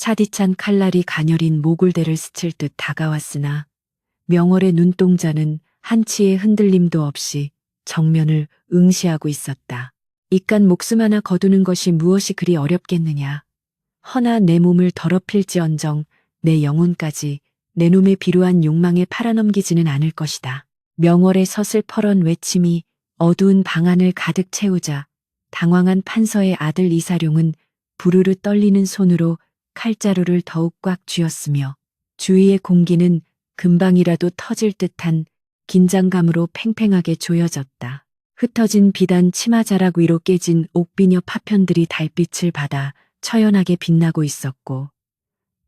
차디찬 칼날이 가녀린 모골대를 스칠 듯 다가왔으나 명월의 눈동자는 한치의 흔들림도 없이 정면을 응시하고 있었다. 이깟 목숨 하나 거두는 것이 무엇이 그리 어렵겠느냐. 허나 내 몸을 더럽힐지언정 내 영혼까지 내 놈의 비루한 욕망에 팔아넘기지는 않을 것이다. 명월의 서슬퍼런 외침이 어두운 방 안을 가득 채우자 당황한 판서의 아들 이사룡은 부르르 떨리는 손으로 칼자루를 더욱 꽉 쥐었으며 주위의 공기는 금방이라도 터질 듯한 긴장감으로 팽팽하게 조여졌다. 흩어진 비단 치마자락 위로 깨진 옥비녀 파편들이 달빛을 받아 처연하게 빛나고 있었고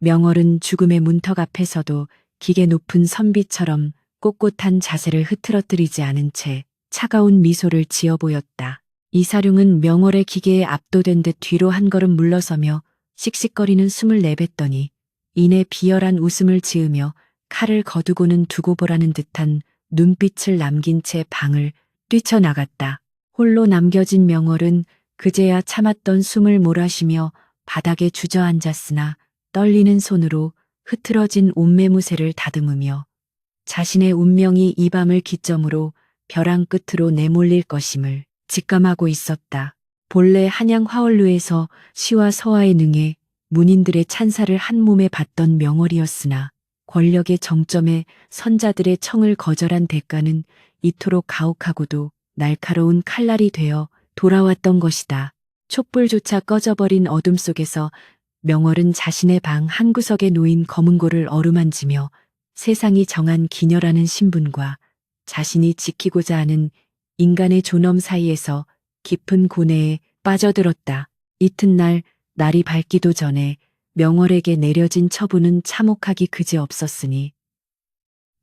명월은 죽음의 문턱 앞에서도 기계 높은 선비처럼 꼿꼿한 자세를 흐트러뜨리지 않은 채 차가운 미소를 지어 보였다. 이사룡은 명월의 기계에 압도된 듯 뒤로 한 걸음 물러서며 씩씩거리는 숨을 내뱉더니 이내 비열한 웃음을 지으며 칼을 거두고는 두고 보라는 듯한 눈빛을 남긴 채 방을 뛰쳐나갔다. 홀로 남겨진 명월은 그제야 참았던 숨을 몰아쉬며 바닥에 주저앉았으나 떨리는 손으로 흐트러진 옷매무새를 다듬으며 자신의 운명이 이 밤을 기점으로 벼랑 끝으로 내몰릴 것임을 직감하고 있었다. 본래 한양 화원루에서 시와 서화에 능해 문인들의 찬사를 한 몸에 받던 명월이었으나 권력의 정점에 선자들의 청을 거절한 대가는 이토록 가혹하고도 날카로운 칼날이 되어 돌아왔던 것이다. 촛불조차 꺼져버린 어둠 속에서 명월은 자신의 방 한구석에 놓인 검은고를 어루만지며 세상이 정한 기녀라는 신분과 자신이 지키고자 하는 인간의 존엄 사이에서 깊은 고뇌에 빠져들었다. 이튿날 날이 밝기도 전에 명월에게 내려진 처분은 참혹하기 그지없었으니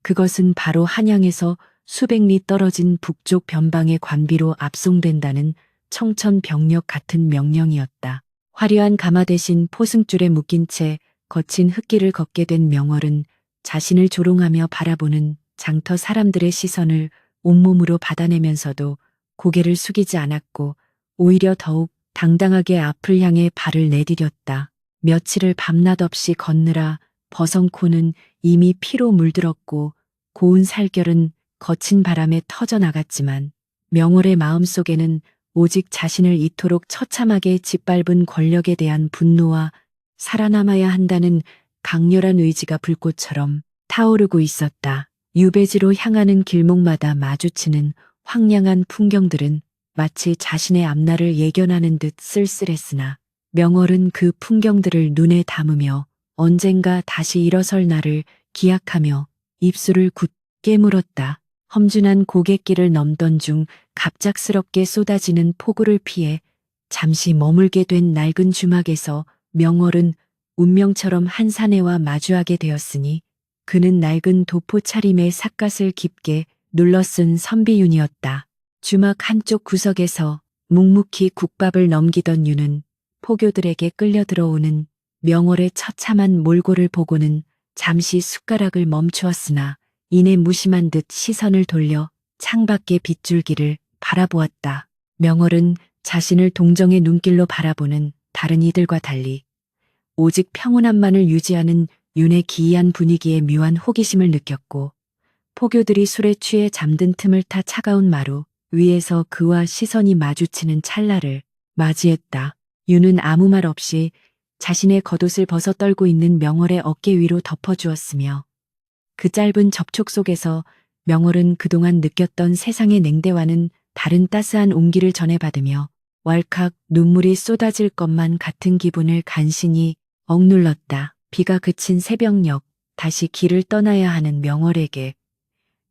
그것은 바로 한양에서 수백 리 떨어진 북쪽 변방의 관비로 압송된다는 청천벽력 같은 명령이었다. 화려한 가마 대신 포승줄에 묶인 채 거친 흙길을 걷게 된 명월은 자신을 조롱하며 바라보는 장터 사람들의 시선을 온몸으로 받아내면서도 고개를 숙이지 않았고 오히려 더욱 당당하게 앞을 향해 발을 내디뎠다. 며칠을 밤낮 없이 걷느라 버성코는 이미 피로 물들었고 고운 살결은 거친 바람에 터져나갔지만 명월의 마음속에는 오직 자신을 이토록 처참하게 짓밟은 권력에 대한 분노와 살아남아야 한다는 강렬한 의지가 불꽃처럼 타오르고 있었다. 유배지로 향하는 길목마다 마주치는 황량한 풍경들은 마치 자신의 앞날을 예견하는 듯 쓸쓸했으나 명월은 그 풍경들을 눈에 담으며 언젠가 다시 일어설 날을 기약하며 입술을 굳게 물었다. 험준한 고갯길을 넘던 중 갑작스럽게 쏟아지는 폭우를 피해 잠시 머물게 된 낡은 주막에서 명월은 운명처럼 한 사내와 마주하게 되었으니 그는 낡은 도포 차림의 삿갓을 깊게 눌러쓴 선비윤이었다. 주막 한쪽 구석에서 묵묵히 국밥을 넘기던 윤은 포교들에게 끌려 들어오는 명월의 처참한 몰골을 보고는 잠시 숟가락을 멈추었으나 이내 무심한 듯 시선을 돌려 창밖의 빗줄기를 바라보았다. 명월은 자신을 동정의 눈길로 바라보는 다른 이들과 달리 오직 평온함만을 유지하는 윤의 기이한 분위기에 묘한 호기심을 느꼈고 포교들이 술에 취해 잠든 틈을 타 차가운 마루 위에서 그와 시선이 마주치는 찰나를 맞이했다. 윤은 아무 말 없이 자신의 겉옷을 벗어 떨고 있는 명월의 어깨 위로 덮어주었으며 그 짧은 접촉 속에서 명월은 그동안 느꼈던 세상의 냉대와는 다른 따스한 온기를 전해받으며 왈칵 눈물이 쏟아질 것만 같은 기분을 간신히 억눌렀다. 비가 그친 새벽녘 다시 길을 떠나야 하는 명월에게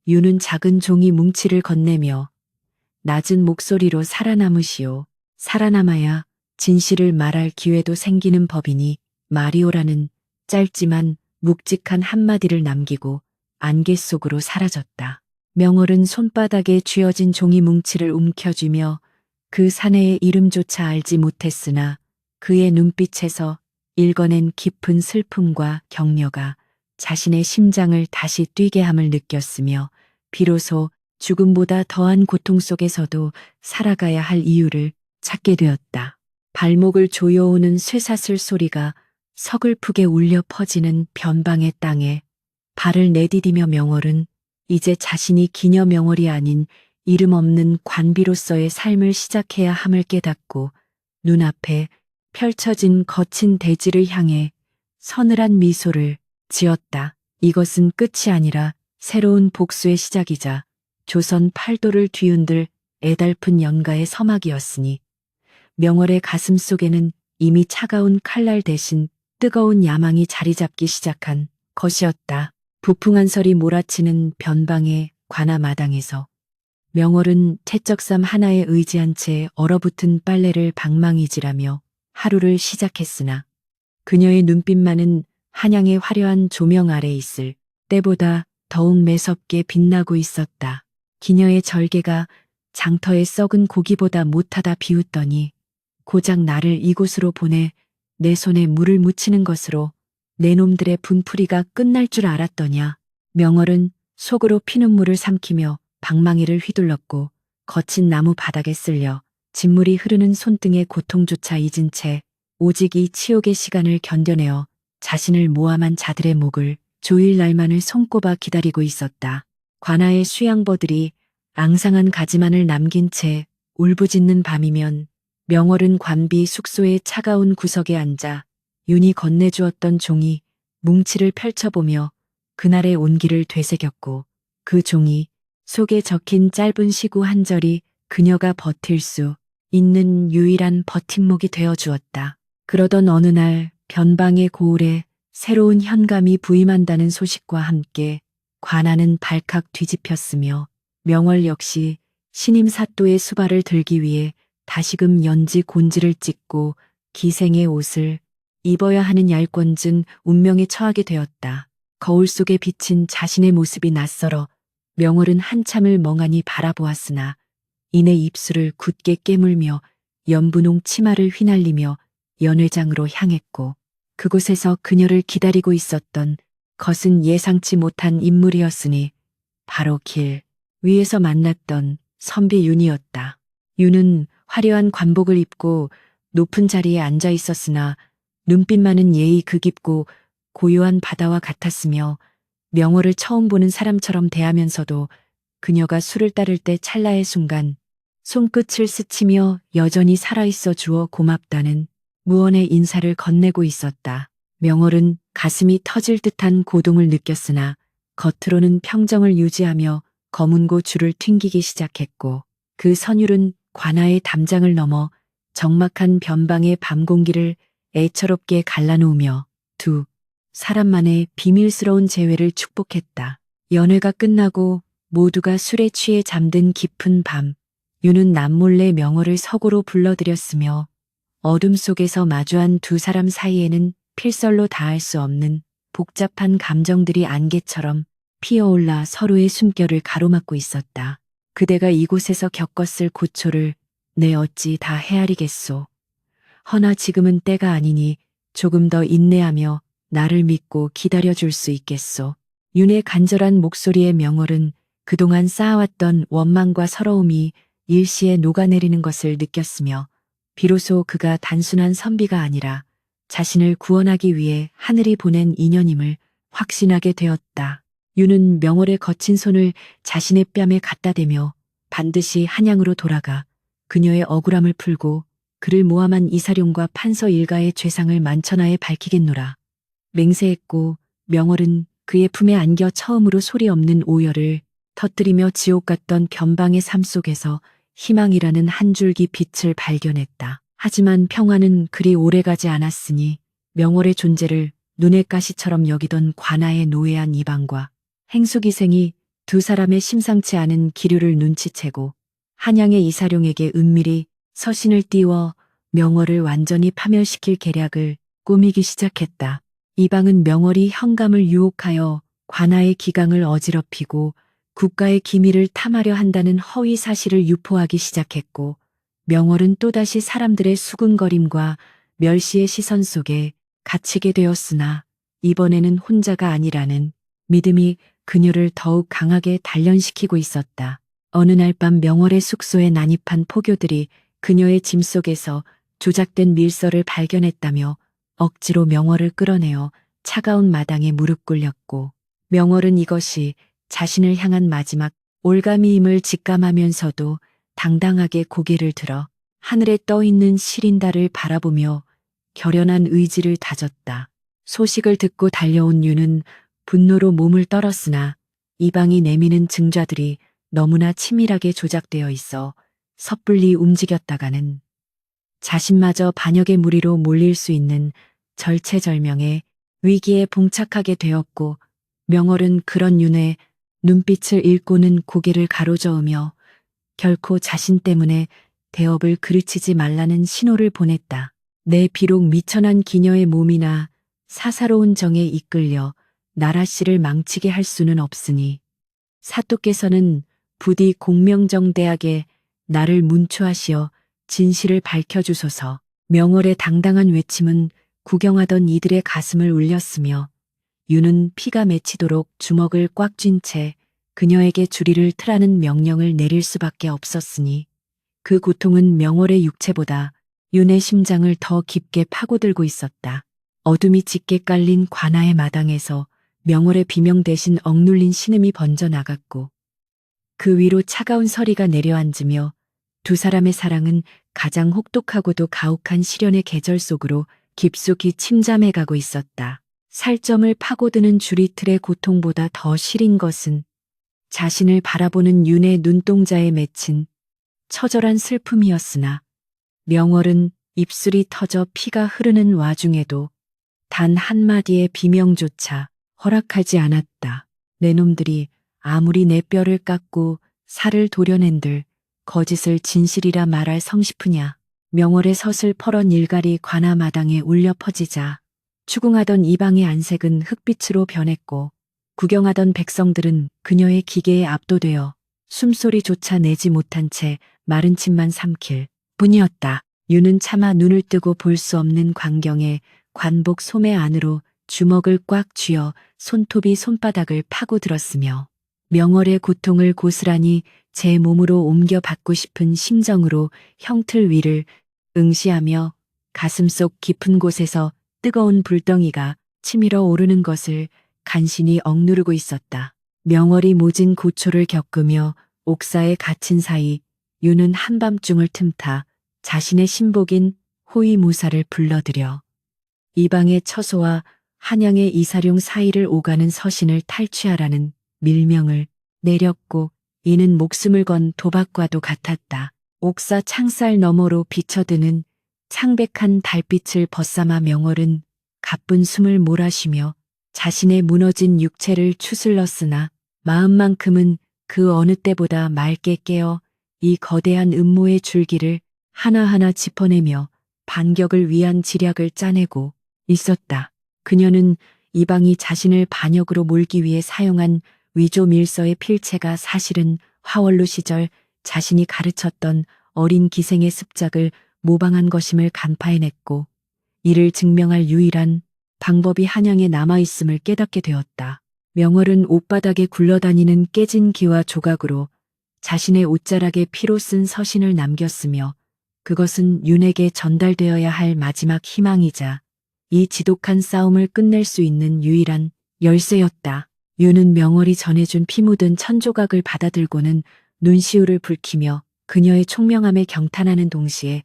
윤은 작은 종이 뭉치를 건네며 낮은 목소리로 살아남으시오. 살아남아야 진실을 말할 기회도 생기는 법이니 마리오라는 짧지만 묵직한 한마디를 남기고 안개 속으로 사라졌다. 명월은 손바닥에 쥐어진 종이 뭉치를 움켜쥐며 그 사내의 이름조차 알지 못했으나 그의 눈빛에서 읽어낸 깊은 슬픔과 격려가 자신의 심장을 다시 뛰게 함을 느꼈으며 비로소 죽음보다 더한 고통 속에서도 살아가야 할 이유를 찾게 되었다. 발목을 조여오는 쇠사슬 소리가 서글프게 울려 퍼지는 변방의 땅에 발을 내디디며 명월은 이제 자신이 기녀 명월이 아닌 이름 없는 관비로서의 삶을 시작해야 함을 깨닫고 눈앞에 펼쳐진 거친 대지를 향해 서늘한 미소를 지었다. 이것은 끝이 아니라 새로운 복수의 시작이자 조선 팔도를 뒤흔들 애달픈 연가의 서막이었으니 명월의 가슴 속에는 이미 차가운 칼날 대신 뜨거운 야망이 자리 잡기 시작한 것이었다. 부풍한 설이 몰아치는 변방의 관아 마당에서 명월은 채쩍삼 하나에 의지한 채 얼어붙은 빨래를 방망이질하며 하루를 시작했으나 그녀의 눈빛만은 한양의 화려한 조명 아래 있을 때보다 더욱 매섭게 빛나고 있었다. 기녀의 절개가 장터의 썩은 고기보다 못하다 비웃더니 고작 나를 이곳으로 보내 내 손에 물을 묻히는 것으로 내 놈들의 분풀이가 끝날 줄 알았더냐. 명월은 속으로 피눈물을 삼키며 방망이를 휘둘렀고 거친 나무 바닥에 쓸려 진물이 흐르는 손등의 고통조차 잊은 채 오직 이 치욕의 시간을 견뎌내어 자신을 모함한 자들의 목을 조일 날만을 손꼽아 기다리고 있었다. 관아의 수양버들이 앙상한 가지만을 남긴 채 울부짖는 밤이면 명월은 관비 숙소의 차가운 구석에 앉아 윤이 건네주었던 종이 뭉치를 펼쳐보며 그날의 온기를 되새겼고 그 종이 속에 적힌 짧은 시구 한 절이 그녀가 버틸 수 있는 유일한 버팀목이 되어 주었다. 그러던 어느 날 변방의 고을에 새로운 현감이 부임한다는 소식과 함께 관아는 발칵 뒤집혔으며 명월 역시 신임 사또의 수발을 들기 위해 다시금 연지 곤지를 찍고 기생의 옷을 입어야 하는 얄궂은 운명에 처하게 되었다. 거울 속에 비친 자신의 모습이 낯설어 명월은 한참을 멍하니 바라보았으나 이내 입술을 굳게 깨물며 연분홍 치마를 휘날리며 연회장으로 향했고 그곳에서 그녀를 기다리고 있었던 것은 예상치 못한 인물이었으니 바로 길 위에서 만났던 선비 윤이었다. 윤은 화려한 관복을 입고 높은 자리에 앉아 있었으나 눈빛만은 예의 극깊고 고요한 바다와 같았으며 명월을 처음 보는 사람처럼 대하면서도 그녀가 술을 따를 때 찰나의 순간 손끝을 스치며 여전히 살아있어 주어 고맙다는 무언의 인사를 건네고 있었다. 명월은 가슴이 터질 듯한 고동을 느꼈으나 겉으로는 평정을 유지하며 검은고 줄을 튕기기 시작했고 그 선율은 관아의 담장을 넘어 적막한 변방의 밤 공기를 애처롭게 갈라놓으며 두 사람만의 비밀스러운 재회를 축복했다. 연회가 끝나고 모두가 술에 취해 잠든 깊은 밤, 윤은 남몰래 명월을 서고로 불러들였으며 어둠 속에서 마주한 두 사람 사이에는 필설로 다할 수 없는 복잡한 감정들이 안개처럼 피어올라 서로의 숨결을 가로막고 있었다. 그대가 이곳에서 겪었을 고초를 내 어찌 다 헤아리겠소. 허나 지금은 때가 아니니 조금 더 인내하며 나를 믿고 기다려줄 수 있겠소. 윤의 간절한 목소리에 명월은 그동안 쌓아왔던 원망과 서러움이 일시에 녹아내리는 것을 느꼈으며 비로소 그가 단순한 선비가 아니라 자신을 구원하기 위해 하늘이 보낸 인연임을 확신하게 되었다. 윤은 명월의 거친 손을 자신의 뺨에 갖다 대며 반드시 한양으로 돌아가 그녀의 억울함을 풀고 그를 모함한 이사룡과 판서 일가의 죄상을 만천하에 밝히겠노라. 맹세했고 명월은 그의 품에 안겨 처음으로 소리 없는 오열을 터뜨리며 지옥 같던 변방의 삶 속에서 희망이라는 한 줄기 빛을 발견했다. 하지만 평화는 그리 오래가지 않았으니 명월의 존재를 눈의 가시처럼 여기던 관아의 노예한 이방과 행수기생이 두 사람의 심상치 않은 기류를 눈치채고 한양의 이사룡에게 은밀히 서신을 띄워 명월을 완전히 파멸시킬 계략을 꾸미기 시작했다. 이방은 명월이 현감을 유혹하여 관아의 기강을 어지럽히고 국가의 기밀을 탐하려 한다는 허위 사실을 유포하기 시작했고 명월은 또다시 사람들의 수군거림과 멸시의 시선 속에 갇히게 되었으나 이번에는 혼자가 아니라는 믿음이 그녀를 더욱 강하게 단련시키고 있었다. 어느 날 밤 명월의 숙소에 난입한 포교들이 그녀의 짐 속에서 조작된 밀서를 발견했다며 억지로 명월을 끌어내어 차가운 마당에 무릎 꿇렸고 명월은 이것이 자신을 향한 마지막 올가미임을 직감하면서도 당당하게 고개를 들어 하늘에 떠 있는 시린달을 바라보며 결연한 의지를 다졌다. 소식을 듣고 달려온 유는 분노로 몸을 떨었으나 이방이 내미는 증자들이 너무나 치밀하게 조작되어 있어 섣불리 움직였다가는 자신마저 반역의 무리로 몰릴 수 있는 절체절명의 위기에 봉착하게 되었고 명월은 그런 윤의 눈빛을 읽고는 고개를 가로저으며 결코 자신 때문에 대업을 그르치지 말라는 신호를 보냈다. 내 비록 미천한 기녀의 몸이나 사사로운 정에 이끌려 나라씨를 망치게 할 수는 없으니 사또께서는 부디 공명정대하게 나를 문초하시어 진실을 밝혀주소서. 명월의 당당한 외침은 구경하던 이들의 가슴을 울렸으며 유는 피가 맺히도록 주먹을 꽉 쥔 채 그녀에게 주리를 트라는 명령을 내릴 수밖에 없었으니 그 고통은 명월의 육체보다 윤의 심장을 더 깊게 파고들고 있었다. 어둠이 짙게 깔린 관아의 마당에서 명월의 비명 대신 억눌린 신음이 번져나갔고 그 위로 차가운 서리가 내려앉으며 두 사람의 사랑은 가장 혹독하고도 가혹한 시련의 계절 속으로 깊숙이 침잠해 가고 있었다. 살점을 파고드는 주리틀의 고통보다 더 시린 것은 자신을 바라보는 윤의 눈동자에 맺힌 처절한 슬픔이었으나 명월은 입술이 터져 피가 흐르는 와중에도 단 한마디의 비명조차 허락하지 않았다. 내 놈들이 아무리 내 뼈를 깎고 살을 도려낸들 거짓을 진실이라 말할 성시프냐. 명월의 서슬 퍼런 일갈이 관아 마당에 울려 퍼지자 추궁하던 이방의 안색은 흑빛으로 변했고 구경하던 백성들은 그녀의 기계에 압도되어 숨소리조차 내지 못한 채 마른 침만 삼킬 뿐이었다. 유는 차마 눈을 뜨고 볼 수 없는 광경에 관복 소매 안으로 주먹을 꽉 쥐어 손톱이 손바닥을 파고들었으며 명월의 고통을 고스란히 제 몸으로 옮겨받고 싶은 심정으로 형틀 위를 응시하며 가슴속 깊은 곳에서 뜨거운 불덩이가 치밀어 오르는 것을 간신히 억누르고 있었다. 명월이 모진 고초를 겪으며 옥사에 갇힌 사이 유는 한밤중을 틈타 자신의 신복인 호위무사를 불러들여 이방의 처소와 한양의 이사룡 사이를 오가는 서신을 탈취하라는 밀명을 내렸고 이는 목숨을 건 도박과도 같았다. 옥사 창살 너머로 비쳐드는 창백한 달빛을 벗삼아 명월은 가쁜 숨을 몰아쉬며 자신의 무너진 육체를 추슬렀으나 마음만큼은 그 어느 때보다 맑게 깨어 이 거대한 음모의 줄기를 하나하나 짚어내며 반격을 위한 지략을 짜내고 있었다. 그녀는 이방이 자신을 반역으로 몰기 위해 사용한 위조 밀서의 필체가 사실은 화원로 시절 자신이 가르쳤던 어린 기생의 습작을 모방한 것임을 간파해냈고 이를 증명할 유일한 방법이 한양에 남아있음을 깨닫게 되었다. 명월은 옷바닥에 굴러다니는 깨진 기와 조각으로 자신의 옷자락에 피로 쓴 서신을 남겼으며 그것은 윤에게 전달되어야 할 마지막 희망이자 이 지독한 싸움을 끝낼 수 있는 유일한 열쇠였다. 윤은 명월이 전해준 피 묻은 천조각을 받아들고는 눈시울을 붉히며 그녀의 총명함에 경탄하는 동시에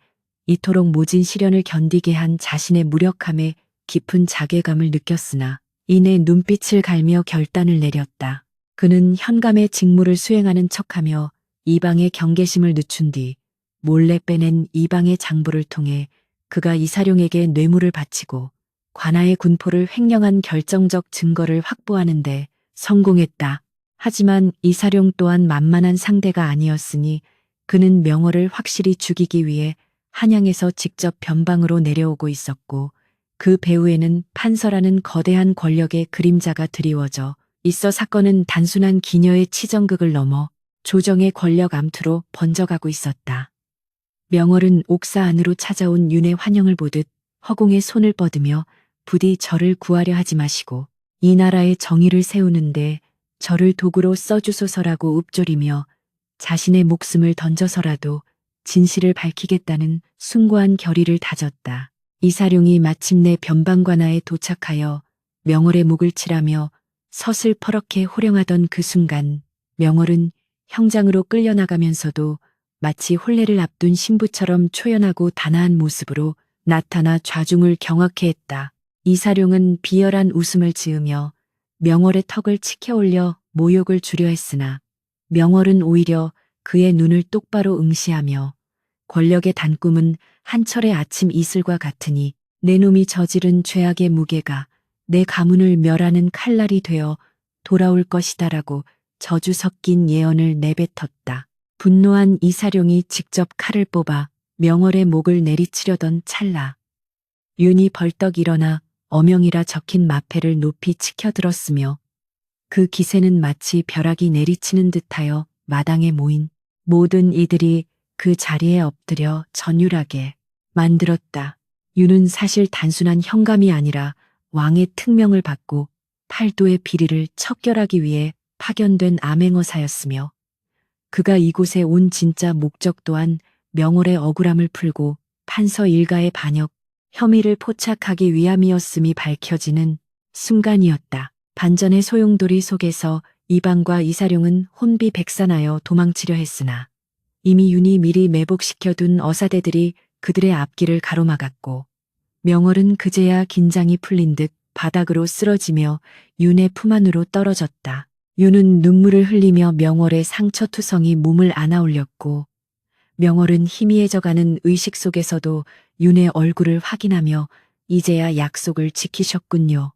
이토록 모진 시련을 견디게 한 자신의 무력함에 깊은 자괴감을 느꼈으나 이내 눈빛을 갈며 결단을 내렸다. 그는 현감의 직무를 수행하는 척하며 이방의 경계심을 늦춘 뒤 몰래 빼낸 이방의 장부를 통해 그가 이사룡에게 뇌물을 바치고 관아의 군포를 횡령한 결정적 증거를 확보하는 데 성공했다. 하지만 이사룡 또한 만만한 상대가 아니었으니 그는 명월을 확실히 죽이기 위해 한양에서 직접 변방으로 내려오고 있었고 그 배후에는 판서라는 거대한 권력의 그림자가 드리워져 있어 사건은 단순한 기녀의 치정극을 넘어 조정의 권력 암투로 번져가고 있었다. 명월은 옥사 안으로 찾아온 윤의 환영을 보듯 허공에 손을 뻗으며 부디 저를 구하려 하지 마시고 이 나라의 정의를 세우는데 저를 도구로 써주소서라고 읊조리며 자신의 목숨을 던져서라도 진실을 밝히겠다는 숭고한 결의를 다졌다. 이사룡이 마침내 변방관하에 도착하여 명월의 목을 치라며 서슬퍼렇게 호령하던 그 순간 명월은 형장으로 끌려나가면서도 마치 혼례를 앞둔 신부처럼 초연하고 단아한 모습으로 나타나 좌중을 경악해 했다. 이사룡은 비열한 웃음을 지으며 명월의 턱을 치켜올려 모욕을 주려 했으나 명월은 오히려 그의 눈을 똑바로 응시하며 권력의 단꿈은 한철의 아침 이슬과 같으니 내 놈이 저지른 죄악의 무게가 내 가문을 멸하는 칼날이 되어 돌아올 것이다라고 저주 섞인 예언을 내뱉었다. 분노한 이사룡이 직접 칼을 뽑아 명월의 목을 내리치려던 찰나 윤이 벌떡 일어나 어명이라 적힌 마패를 높이 치켜들었으며 그 기세는 마치 벼락이 내리치는 듯하여 마당에 모인 모든 이들이 그 자리에 엎드려 전율하게 만들었다. 윤은 사실 단순한 형감이 아니라 왕의 특명을 받고 팔도의 비리를 척결하기 위해 파견된 암행어사였으며 그가 이곳에 온 진짜 목적 또한 명월의 억울함을 풀고 판서 일가의 반역, 혐의를 포착하기 위함이었음이 밝혀지는 순간이었다. 반전의 소용돌이 속에서 이방과 이사룡은 혼비백산하여 도망치려 했으나 이미 윤이 미리 매복시켜둔 어사대들이 그들의 앞길을 가로막았고 명월은 그제야 긴장이 풀린 듯 바닥으로 쓰러지며 윤의 품 안으로 떨어졌다. 윤은 눈물을 흘리며 명월의 상처투성이 몸을 안아올렸고 명월은 희미해져가는 의식 속에서도 윤의 얼굴을 확인하며 이제야 약속을 지키셨군요.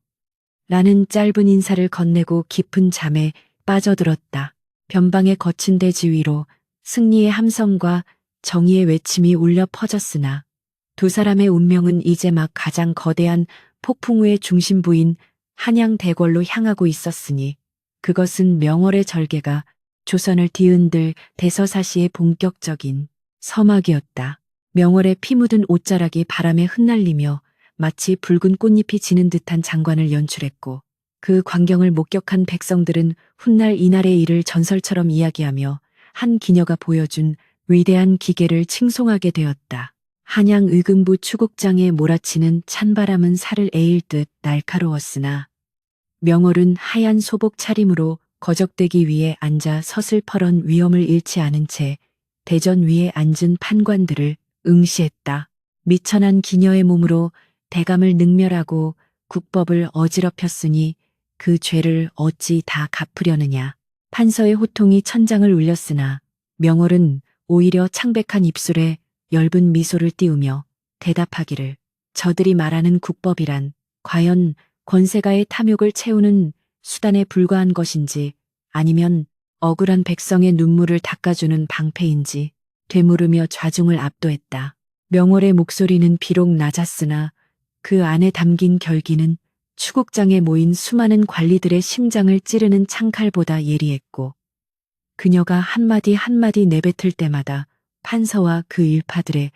라는 짧은 인사를 건네고 깊은 잠에 빠져들었다. 변방의 거친 대지 위로 승리의 함성과 정의의 외침이 울려 퍼졌으나 두 사람의 운명은 이제 막 가장 거대한 폭풍우의 중심부인 한양대궐로 향하고 있었으니 그것은 명월의 절개가 조선을 뒤흔들 대서사시의 본격적인 서막이었다. 명월의 피 묻은 옷자락이 바람에 흩날리며 마치 붉은 꽃잎이 지는 듯한 장관을 연출했고 그 광경을 목격한 백성들은 훗날 이날의 일을 전설처럼 이야기하며 한 기녀가 보여준 위대한 기계를 칭송하게 되었다. 한양 의금부 추국장에 몰아치는 찬바람은 살을 에일 듯 날카로웠으나 명월은 하얀 소복 차림으로 거적대기 위에 앉아 서슬퍼런 위엄을 잃지 않은 채 대전 위에 앉은 판관들을 응시했다. 미천한 기녀의 몸으로 대감을 능멸하고 국법을 어지럽혔으니 그 죄를 어찌 다 갚으려느냐. 판서의 호통이 천장을 울렸으나 명월은 오히려 창백한 입술에 엷은 미소를 띄우며 대답하기를 저들이 말하는 국법이란 과연 권세가의 탐욕을 채우는 수단에 불과한 것인지 아니면 억울한 백성의 눈물을 닦아주는 방패인지 되물으며 좌중을 압도했다. 명월의 목소리는 비록 낮았으나 그 안에 담긴 결기는 추국장에 모인 수많은 관리들의 심장을 찌르는 창칼보다 예리했고 그녀가 한마디 한마디 내뱉을 때마다 판서와 그 일파들의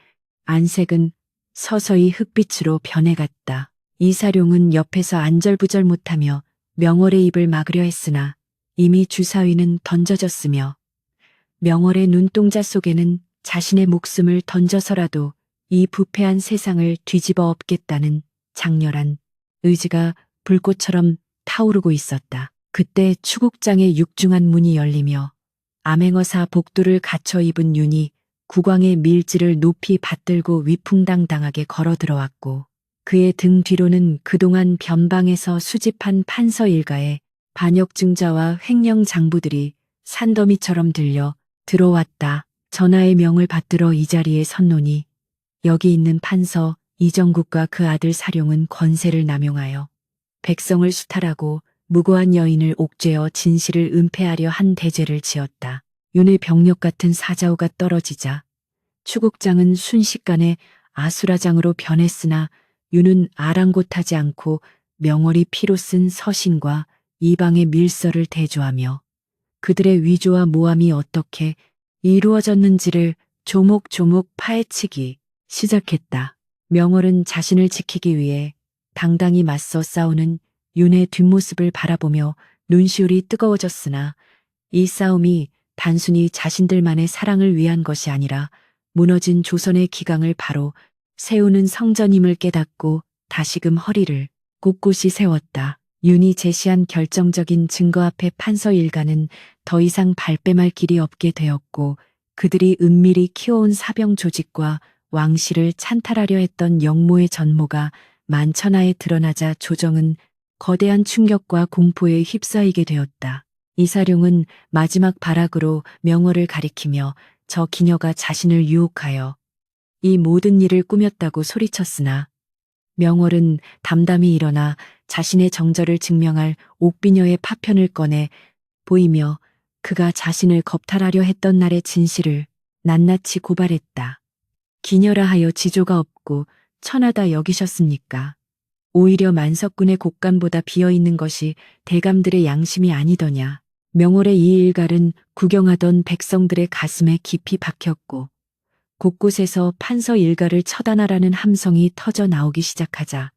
안색은 서서히 흑빛으로 변해갔다. 이사룡은 옆에서 안절부절 못하며 명월의 입을 막으려 했으나 이미 주사위는 던져졌으며 명월의 눈동자 속에는 자신의 목숨을 던져서라도 이 부패한 세상을 뒤집어 엎겠다는 장렬한 의지가 불꽃처럼 타오르고 있었다. 그때 추국장의 육중한 문이 열리며 암행어사 복도를 갖춰 입은 윤이 국왕의 밀지를 높이 받들고 위풍당당하게 걸어 들어왔고 그의 등 뒤로는 그동안 변방에서 수집한 판서 일가의 반역증자와 횡령 장부들이 산더미처럼 들려 들어왔다. 전하의 명을 받들어 이 자리에 섰노니 여기 있는 판서 이정국과 그 아들 사룡은 권세를 남용하여 백성을 수탈하고 무고한 여인을 옥죄어 진실을 은폐하려 한 대죄를 지었다. 윤의 병력 같은 사자후가 떨어지자 추국장은 순식간에 아수라장으로 변했으나 윤은 아랑곳하지 않고 명월이 피로 쓴 서신과 이방의 밀서를 대조하며 그들의 위조와 모함이 어떻게 이루어졌는지를 조목조목 파헤치기 시작했다. 명월은 자신을 지키기 위해 당당히 맞서 싸우는 윤의 뒷모습을 바라보며 눈시울이 뜨거워졌으나 이 싸움이 단순히 자신들만의 사랑을 위한 것이 아니라 무너진 조선의 기강을 바로 세우는 성전임을 깨닫고 다시금 허리를 꼿꼿이 세웠다. 윤이 제시한 결정적인 증거 앞에 판서 일가는 더 이상 발뺌할 길이 없게 되었고 그들이 은밀히 키워온 사병 조직과 왕실을 찬탈하려 했던 영모의 전모가 만천하에 드러나자 조정은 거대한 충격과 공포에 휩싸이게 되었다. 이사룡은 마지막 발악으로 명월을 가리키며 저 기녀가 자신을 유혹하여 이 모든 일을 꾸몄다고 소리쳤으나 명월은 담담히 일어나 자신의 정절을 증명할 옥비녀의 파편을 꺼내 보이며 그가 자신을 겁탈하려 했던 날의 진실을 낱낱이 고발했다. 기녀라 하여 지조가 없고 천하다 여기셨습니까? 오히려 만석군의 곳간보다 비어있는 것이 대감들의 양심이 아니더냐. 명월의 이 일갈은 구경하던 백성들의 가슴에 깊이 박혔고 곳곳에서 판서 일가를 처단하라는 함성이 터져 나오기 시작하자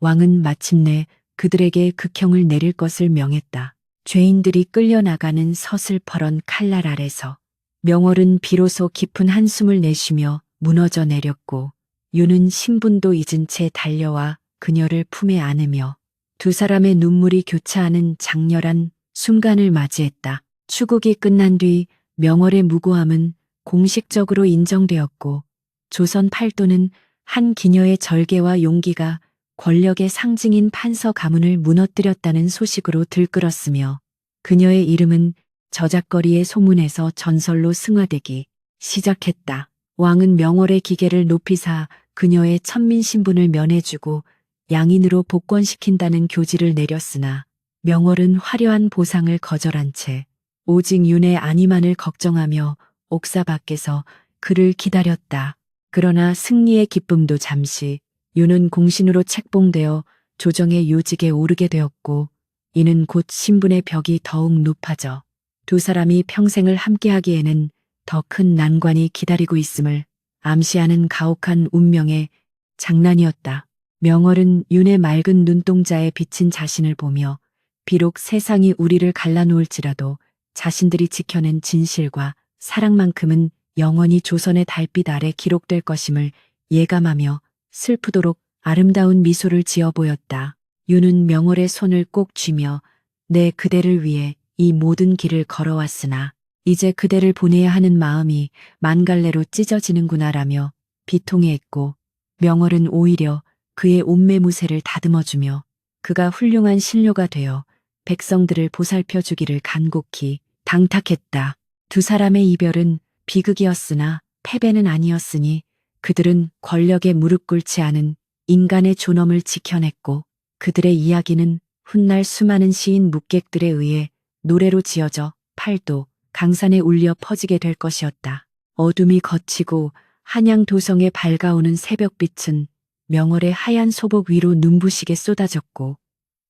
왕은 마침내 그들에게 극형을 내릴 것을 명했다. 죄인들이 끌려나가는 서슬퍼런 칼날 아래서 명월은 비로소 깊은 한숨을 내쉬며 무너져 내렸고 윤은 신분도 잊은 채 달려와 그녀를 품에 안으며 두 사람의 눈물이 교차하는 장렬한 순간을 맞이했다. 추국이 끝난 뒤 명월의 무고함은 공식적으로 인정되었고 조선 팔도는 한 기녀의 절개와 용기가 권력의 상징인 판서 가문을 무너뜨렸다는 소식으로 들끓었으며 그녀의 이름은 저작거리의 소문에서 전설로 승화되기 시작했다. 왕은 명월의 기계를 높이 사 그녀의 천민 신분을 면해주고 양인으로 복권시킨다는 교지를 내렸으나 명월은 화려한 보상을 거절한 채 오직 윤의 안위만을 걱정하며 옥사 밖에서 그를 기다렸다. 그러나 승리의 기쁨도 잠시 윤은 공신으로 책봉되어 조정의 요직에 오르게 되었고 이는 곧 신분의 벽이 더욱 높아져 두 사람이 평생을 함께하기에는 더 큰 난관이 기다리고 있음을 암시하는 가혹한 운명의 장난이었다. 명월은 윤의 맑은 눈동자에 비친 자신을 보며 비록 세상이 우리를 갈라놓을지라도 자신들이 지켜낸 진실과 사랑만큼은 영원히 조선의 달빛 아래 기록될 것임을 예감하며 슬프도록 아름다운 미소를 지어 보였다. 윤은 명월의 손을 꼭 쥐며 내 그대를 위해 이 모든 길을 걸어왔으나 이제 그대를 보내야 하는 마음이 만갈래로 찢어지는구나라며 비통해했고 명월은 오히려 그의 옷매무새를 다듬어주며 그가 훌륭한 신료가 되어 백성들을 보살펴 주기를 간곡히 당탁했다. 두 사람의 이별은 비극이었으나 패배는 아니었으니 그들은 권력에 무릎 꿇지 않은 인간의 존엄을 지켜냈고 그들의 이야기는 훗날 수많은 시인 묵객들에 의해 노래로 지어져 팔도, 강산에 울려 퍼지게 될 것이었다. 어둠이 걷히고 한양 도성에 밝아오는 새벽빛은 명월의 하얀 소복 위로 눈부시게 쏟아졌고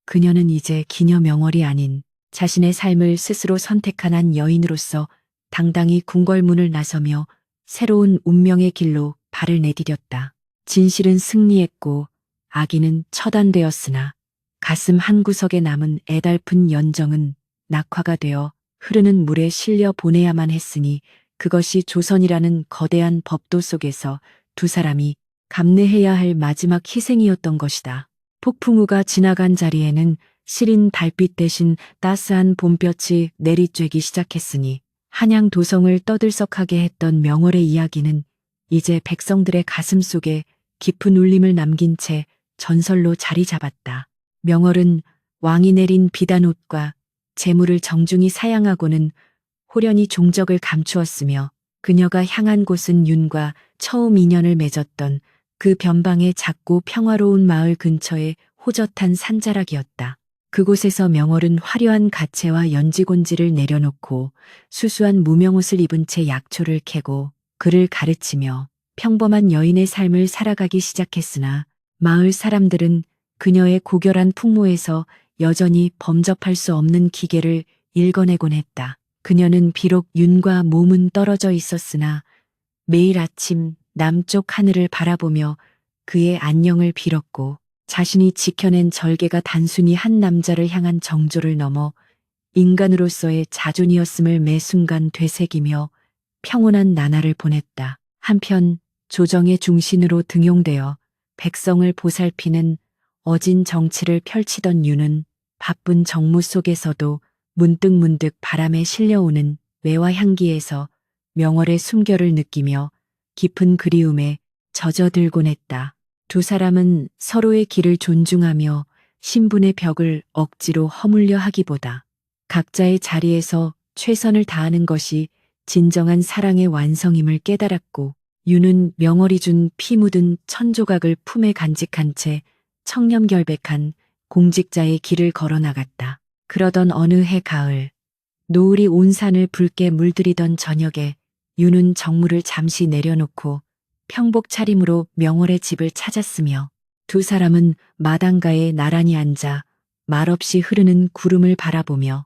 그녀는 이제 기녀 명월이 아닌 자신의 삶을 스스로 선택한 한 여인으로서 당당히 궁궐문을 나서며 새로운 운명의 길로 발을 내디뎠다. 진실은 승리했고 악인은 처단되었으나 가슴 한구석에 남은 애달픈 연정은 낙화가 되어 흐르는 물에 실려 보내야만 했으니 그것이 조선이라는 거대한 법도 속에서 두 사람이 감내해야 할 마지막 희생이었던 것이다. 폭풍우가 지나간 자리에는 시린 달빛 대신 따스한 봄볕이 내리쬐기 시작했으니 한양 도성을 떠들썩하게 했던 명월의 이야기는 이제 백성들의 가슴 속에 깊은 울림을 남긴 채 전설로 자리 잡았다. 명월은 왕이 내린 비단옷과 재물을 정중히 사양하고는 호련히 종적을 감추었으며 그녀가 향한 곳은 윤과 처음 인연을 맺었던 그 변방의 작고 평화로운 마을 근처의 호젓한 산자락이었다. 그곳에서 명월은 화려한 가채와 연지곤지를 내려놓고 수수한 무명옷을 입은 채 약초를 캐고 그를 가르치며 평범한 여인의 삶을 살아가기 시작했으나 마을 사람들은 그녀의 고결한 풍모에서 여전히 범접할 수 없는 기계를 읽어내곤 했다. 그녀는 비록 윤과 몸은 떨어져 있었으나 매일 아침 남쪽 하늘을 바라보며 그의 안녕을 빌었고 자신이 지켜낸 절개가 단순히 한 남자를 향한 정조를 넘어 인간으로서의 자존이었음을 매 순간 되새기며 평온한 나날을 보냈다. 한편 조정의 중신으로 등용되어 백성을 보살피는 어진 정치를 펼치던 유는 바쁜 정무 속에서도 문득문득 바람에 실려오는 매화 향기에서 명월의 숨결을 느끼며 깊은 그리움에 젖어들곤 했다. 두 사람은 서로의 길을 존중하며 신분의 벽을 억지로 허물려 하기보다 각자의 자리에서 최선을 다하는 것이 진정한 사랑의 완성임을 깨달았고, 유는 명월이 준 피 묻은 천조각을 품에 간직한 채 청렴결백한 공직자의 길을 걸어나갔다. 그러던 어느 해 가을, 노을이 온 산을 붉게 물들이던 저녁에 유는 정무를 잠시 내려놓고 평복 차림으로 명월의 집을 찾았으며, 두 사람은 마당가에 나란히 앉아 말없이 흐르는 구름을 바라보며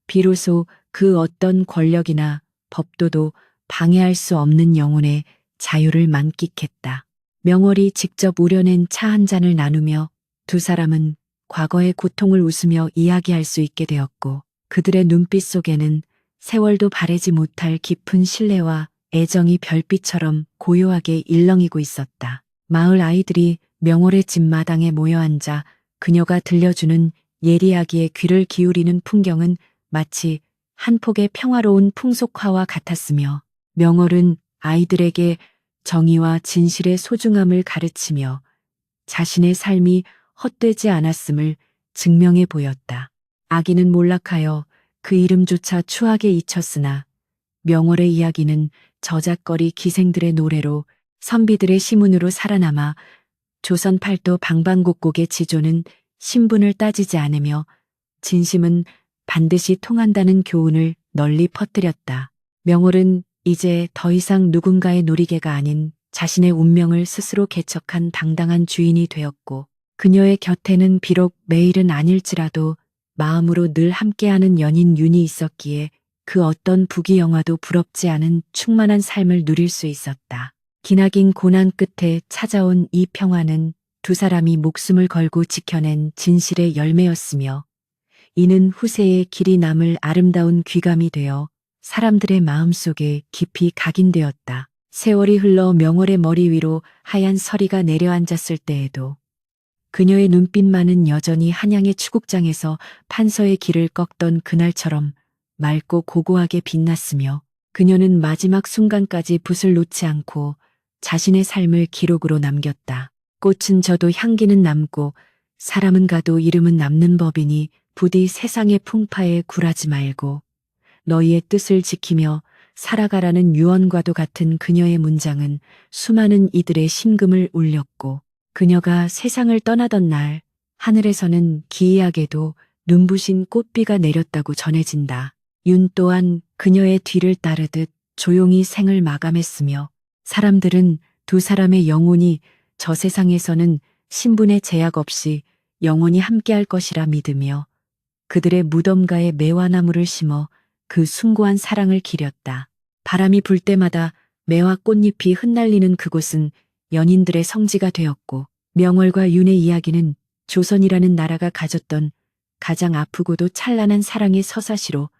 비로소 그 어떤 권력이나 법도도 방해할 수 없는 영혼의 자유를 만끽했다. 명월이 직접 우려낸 차 한 잔을 나누며 두 사람은 과거의 고통을 웃으며 이야기할 수 있게 되었고, 그들의 눈빛 속에는 세월도 바래지 못할 깊은 신뢰와 애정이 별빛처럼 고요하게 일렁이고 있었다. 마을 아이들이 명월의 집 마당에 모여 앉아 그녀가 들려주는 예리하기에 귀를 기울이는 풍경은 마치 한 폭의 평화로운 풍속화와 같았으며, 명월은 아이들에게 정의와 진실의 소중함을 가르치며 자신의 삶이 헛되지 않았음을 증명해 보였다. 아기는 몰락하여 그 이름조차 추하게 잊혔으나 명월의 이야기는 저작거리 기생들의 노래로, 선비들의 시문으로 살아남아 조선 팔도 방방곡곡의 지조는 신분을 따지지 않으며 진심은 반드시 통한다는 교훈을 널리 퍼뜨렸다. 명월은 이제 더 이상 누군가의 놀이개가 아닌 자신의 운명을 스스로 개척한 당당한 주인이 되었고, 그녀의 곁에는 비록 매일은 아닐지라도 마음으로 늘 함께하는 연인 윤이 있었기에 그 어떤 부귀영화도 부럽지 않은 충만한 삶을 누릴 수 있었다. 기나긴 고난 끝에 찾아온 이 평화는 두 사람이 목숨을 걸고 지켜낸 진실의 열매였으며, 이는 후세에 길이 남을 아름다운 귀감이 되어 사람들의 마음속에 깊이 각인되었다. 세월이 흘러 명월의 머리 위로 하얀 서리가 내려앉았을 때에도 그녀의 눈빛만은 여전히 한양의 추국장에서 판서의 길을 꺾던 그날처럼 맑고 고고하게 빛났으며, 그녀는 마지막 순간까지 붓을 놓지 않고 자신의 삶을 기록으로 남겼다. 꽃은 져도 향기는 남고 사람은 가도 이름은 남는 법이니 부디 세상의 풍파에 굴하지 말고 너희의 뜻을 지키며 살아가라는 유언과도 같은 그녀의 문장은 수많은 이들의 심금을 울렸고, 그녀가 세상을 떠나던 날 하늘에서는 기이하게도 눈부신 꽃비가 내렸다고 전해진다. 윤 또한 그녀의 뒤를 따르듯 조용히 생을 마감했으며, 사람들은 두 사람의 영혼이 저 세상에서는 신분의 제약 없이 영원히 함께할 것이라 믿으며 그들의 무덤가에 매화나무를 심어 그 숭고한 사랑을 기렸다. 바람이 불 때마다 매화 꽃잎이 흩날리는 그곳은 연인들의 성지가 되었고, 명월과 윤의 이야기는 조선이라는 나라가 가졌던 가장 아프고도 찬란한 사랑의 서사시로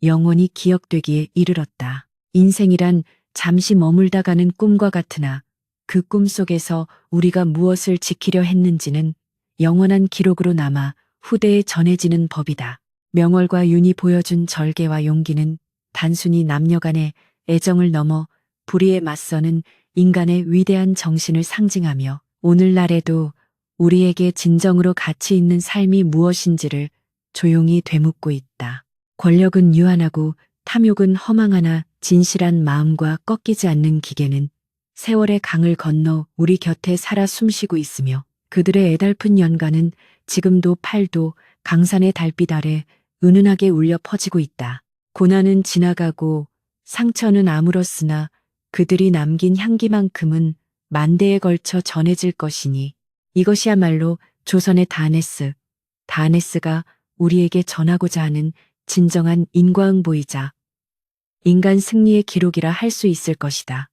영원히 기억되기에 이르렀다. 인생이란 잠시 머물다 가는 꿈과 같으나 그 꿈 속에서 우리가 무엇을 지키려 했는지는 영원한 기록으로 남아 후대에 전해지는 법이다. 명월과 윤이 보여준 절개와 용기는 단순히 남녀 간의 애정을 넘어 불의에 맞서는 인간의 위대한 정신을 상징하며, 오늘날에도 우리에게 진정으로 가치 있는 삶이 무엇인지를 조용히 되묻고 있다. 권력은 유한하고 탐욕은 허망하나 진실한 마음과 꺾이지 않는 기계는 세월의 강을 건너 우리 곁에 살아 숨쉬고 있으며, 그들의 애달픈 연가는 지금도 팔도 강산의 달빛 아래 은은하게 울려 퍼지고 있다. 고난은 지나가고 상처는 아물었으나 그들이 남긴 향기만큼은 만대에 걸쳐 전해질 것이니, 이것이야말로 조선의 다네스가 우리에게 전하고자 하는 진정한 인과응보이자 인간 승리의 기록이라 할 수 있을 것이다.